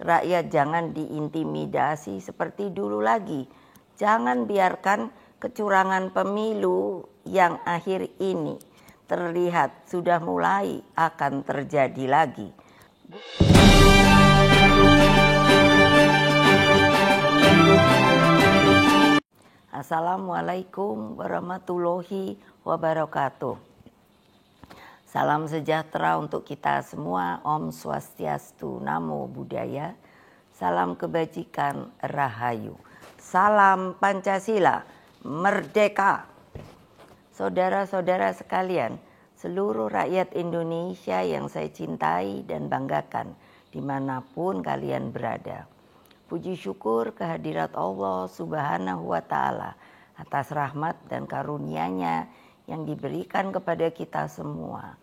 Rakyat jangan diintimidasi seperti dulu lagi. Jangan biarkan kecurangan pemilu yang akhir ini terlihat sudah mulai akan terjadi lagi. Assalamualaikum warahmatullahi wabarakatuh. Salam sejahtera untuk kita semua. Om Swastiastu, Namo Buddhaya. Salam kebajikan, Rahayu. Salam Pancasila, Merdeka. Saudara-saudara sekalian, seluruh rakyat Indonesia yang saya cintai dan banggakan dimanapun kalian berada. Puji syukur kehadirat Allah Subhanahu wa Ta'ala atas rahmat dan karunia-Nya yang diberikan kepada kita semua.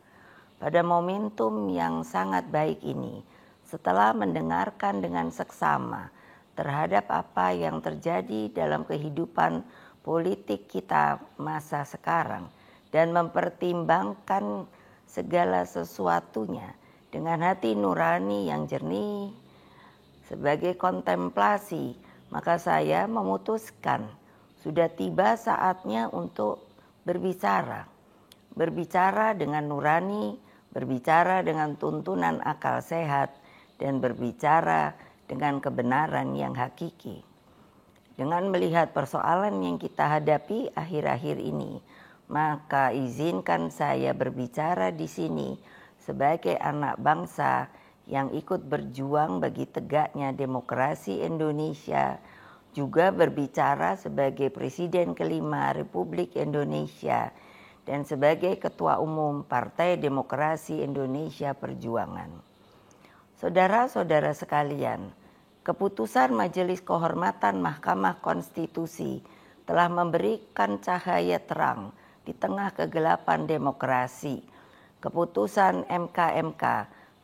Pada momentum yang sangat baik ini, setelah mendengarkan dengan seksama terhadap apa yang terjadi dalam kehidupan politik kita masa sekarang dan mempertimbangkan segala sesuatunya dengan hati nurani yang jernih sebagai kontemplasi, maka saya memutuskan sudah tiba saatnya untuk berbicara dengan nurani, berbicara dengan tuntunan akal sehat, dan berbicara dengan kebenaran yang hakiki. Dengan melihat persoalan yang kita hadapi akhir-akhir ini, maka izinkan saya berbicara di sini sebagai anak bangsa yang ikut berjuang bagi tegaknya demokrasi Indonesia, juga berbicara sebagai Presiden kelima Republik Indonesia dan sebagai Ketua Umum Partai Demokrasi Indonesia Perjuangan. Saudara-saudara sekalian, keputusan Majelis Kehormatan Mahkamah Konstitusi telah memberikan cahaya terang di tengah kegelapan demokrasi. Keputusan MK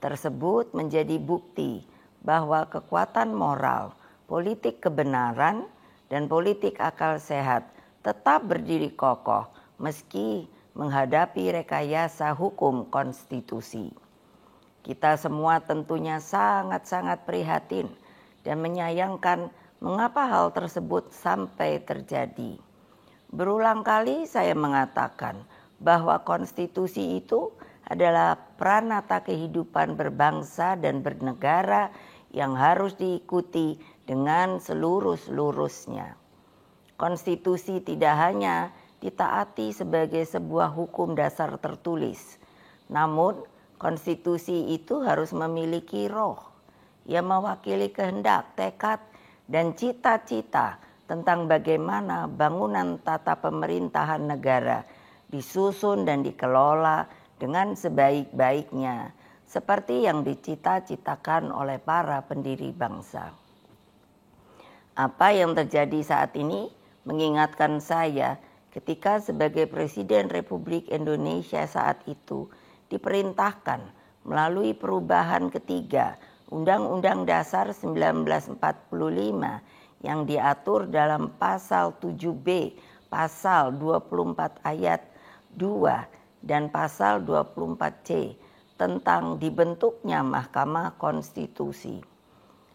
tersebut menjadi bukti bahwa kekuatan moral, politik kebenaran, dan politik akal sehat tetap berdiri kokoh meski menghadapi rekayasa hukum konstitusi. Kita semua tentunya sangat-sangat prihatin dan menyayangkan mengapa hal tersebut sampai terjadi. Berulang kali saya mengatakan bahwa konstitusi itu adalah pranata kehidupan berbangsa dan bernegara yang harus diikuti dengan seluruh-seluruhnya. Konstitusi tidak hanya ditaati sebagai sebuah hukum dasar tertulis, namun konstitusi itu harus memiliki roh yang mewakili kehendak, tekad, dan cita-cita tentang bagaimana bangunan tata pemerintahan negara disusun dan dikelola dengan sebaik-baiknya, seperti yang dicita-citakan oleh para pendiri bangsa. Apa yang terjadi saat ini mengingatkan saya ketika sebagai Presiden Republik Indonesia saat itu diperintahkan melalui perubahan ketiga Undang-Undang Dasar 1945 yang diatur dalam pasal 7B, pasal 24 ayat 2 dan pasal 24C tentang dibentuknya Mahkamah Konstitusi.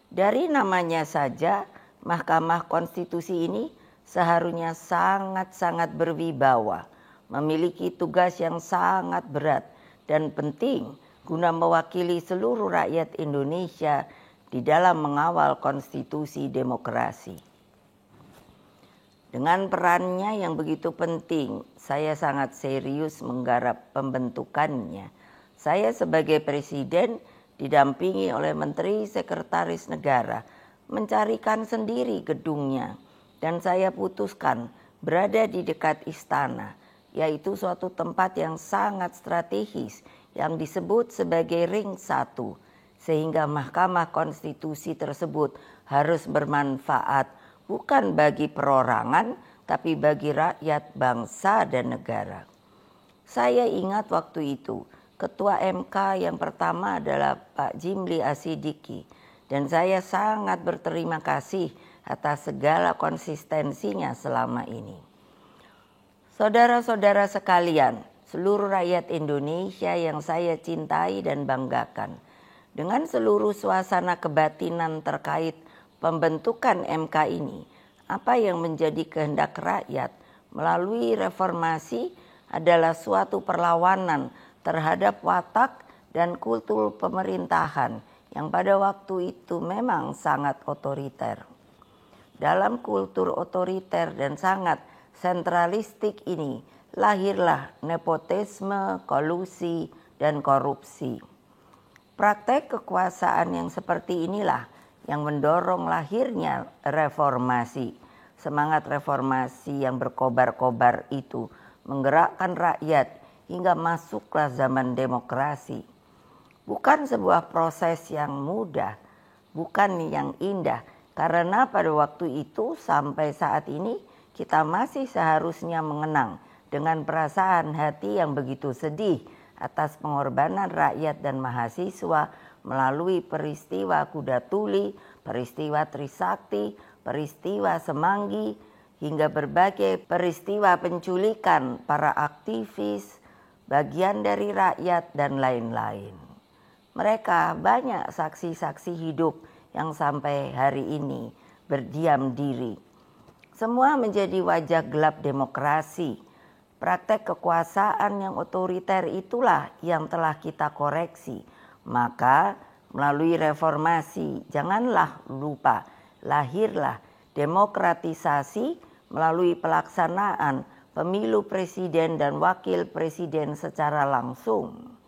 Dari namanya saja, Mahkamah Konstitusi ini seharusnya sangat-sangat berwibawa, memiliki tugas yang sangat berat dan penting guna mewakili seluruh rakyat Indonesia di dalam mengawal konstitusi demokrasi. Dengan perannya yang begitu penting, saya sangat serius menggarap pembentukannya. Saya sebagai Presiden didampingi oleh Menteri Sekretaris Negara mencarikan sendiri gedungnya. Dan saya putuskan berada di dekat istana, yaitu suatu tempat yang sangat strategis yang disebut sebagai Ring 1, sehingga Mahkamah Konstitusi tersebut harus bermanfaat bukan bagi perorangan, tapi bagi rakyat, bangsa, dan negara. Saya ingat waktu itu, Ketua MK yang pertama adalah Pak Jimli Asidiki, dan saya sangat berterima kasih atas segala konsistensinya selama ini. Saudara-saudara sekalian, seluruh rakyat Indonesia yang saya cintai dan banggakan, Dengan seluruh suasana kebatinan terkait pembentukan MK ini, apa yang menjadi kehendak rakyat melalui reformasi adalah suatu perlawanan terhadap watak dan kultur pemerintahan yang pada waktu itu memang sangat otoriter. Dalam kultur otoriter dan sangat sentralistik ini lahirlah nepotisme, kolusi, dan korupsi. Praktek kekuasaan yang seperti inilah yang mendorong lahirnya reformasi. Semangat reformasi yang berkobar-kobar itu menggerakkan rakyat hingga masuklah zaman demokrasi. Bukan sebuah proses yang mudah, bukan yang indah, karena pada waktu itu sampai saat ini kita masih seharusnya mengenang dengan perasaan hati yang begitu sedih atas pengorbanan rakyat dan mahasiswa melalui peristiwa Kuda Tuli, peristiwa Trisakti, peristiwa Semanggi, hingga berbagai peristiwa penculikan para aktivis, bagian dari rakyat, dan lain-lain. Mereka banyak saksi-saksi hidup yang sampai hari ini berdiam diri. Semua menjadi wajah gelap demokrasi. Praktek kekuasaan yang otoriter itulah yang telah kita koreksi. Maka melalui reformasi janganlah lupa lahirlah demokratisasi melalui pelaksanaan pemilu presiden dan wakil presiden secara langsung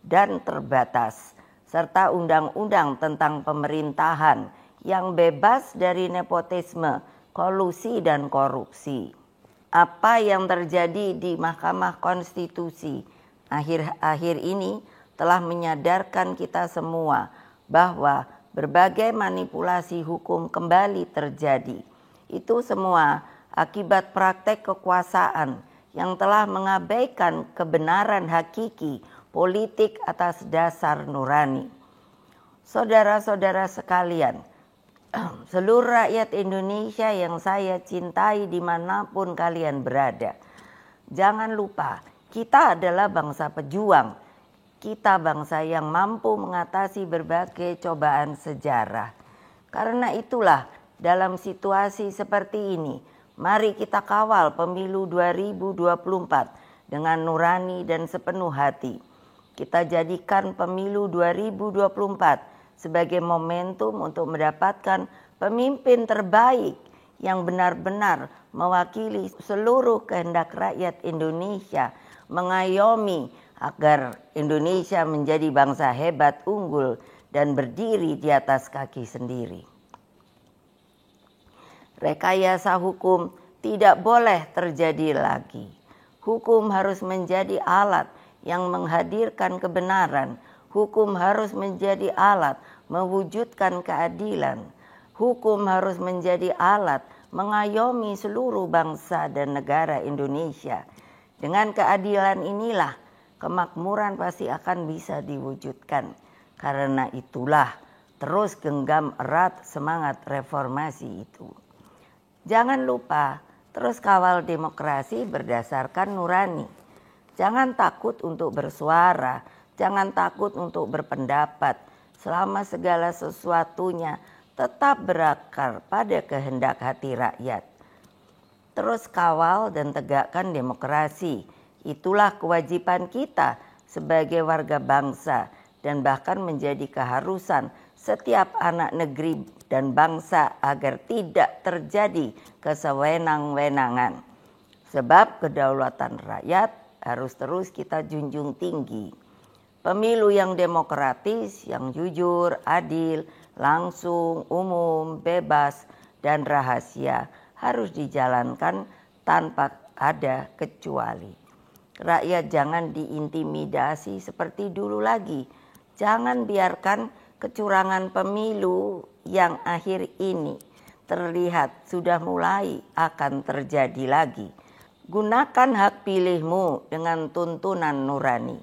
dan terbatas, serta undang-undang tentang pemerintahan yang bebas dari nepotisme, kolusi, dan korupsi. Apa yang terjadi di Mahkamah Konstitusi akhir-akhir ini telah menyadarkan kita semua bahwa berbagai manipulasi hukum kembali terjadi. Itu semua akibat praktek kekuasaan yang telah mengabaikan kebenaran hakiki politik atas dasar nurani. Saudara-saudara sekalian, seluruh rakyat Indonesia yang saya cintai dimanapun kalian berada, jangan lupa kita adalah bangsa pejuang. Kita bangsa yang mampu mengatasi berbagai cobaan sejarah. Karena itulah dalam situasi seperti ini, mari kita kawal pemilu 2024 dengan nurani dan sepenuh hati. Kita jadikan pemilu 2024 sebagai momentum untuk mendapatkan pemimpin terbaik yang benar-benar mewakili seluruh kehendak rakyat Indonesia, mengayomi agar Indonesia menjadi bangsa hebat, unggul, dan berdiri di atas kaki sendiri. Rekayasa hukum tidak boleh terjadi lagi. Hukum harus menjadi alat yang menghadirkan kebenaran. Hukum harus menjadi alat mewujudkan keadilan. Hukum harus menjadi alat mengayomi seluruh bangsa dan negara Indonesia. Dengan keadilan inilah kemakmuran pasti akan bisa diwujudkan. Karena itulah terus genggam erat semangat reformasi itu. Jangan lupa terus kawal demokrasi berdasarkan nurani. Jangan takut untuk bersuara, jangan takut untuk berpendapat selama segala sesuatunya tetap berakar pada kehendak hati rakyat. Terus kawal dan tegakkan demokrasi. Itulah kewajiban kita sebagai warga bangsa dan bahkan menjadi keharusan setiap anak negeri dan bangsa agar tidak terjadi kesewenang-wenangan. Sebab kedaulatan rakyat harus terus kita junjung tinggi. Pemilu yang demokratis, yang jujur, adil, langsung, umum, bebas, dan rahasia harus dijalankan tanpa ada kecuali. Rakyat jangan diintimidasi seperti dulu lagi. Jangan biarkan kecurangan pemilu yang akhir ini terlihat sudah mulai akan terjadi lagi. Gunakan hak pilihmu dengan tuntunan nurani.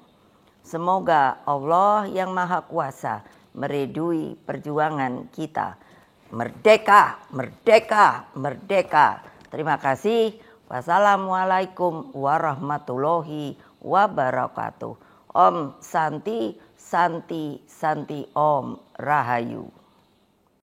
Semoga Allah yang Maha Kuasa meridui perjuangan kita. Merdeka, merdeka, merdeka. Terima kasih. Wassalamualaikum warahmatullahi wabarakatuh. Om Santi Santi Santi Om Rahayu.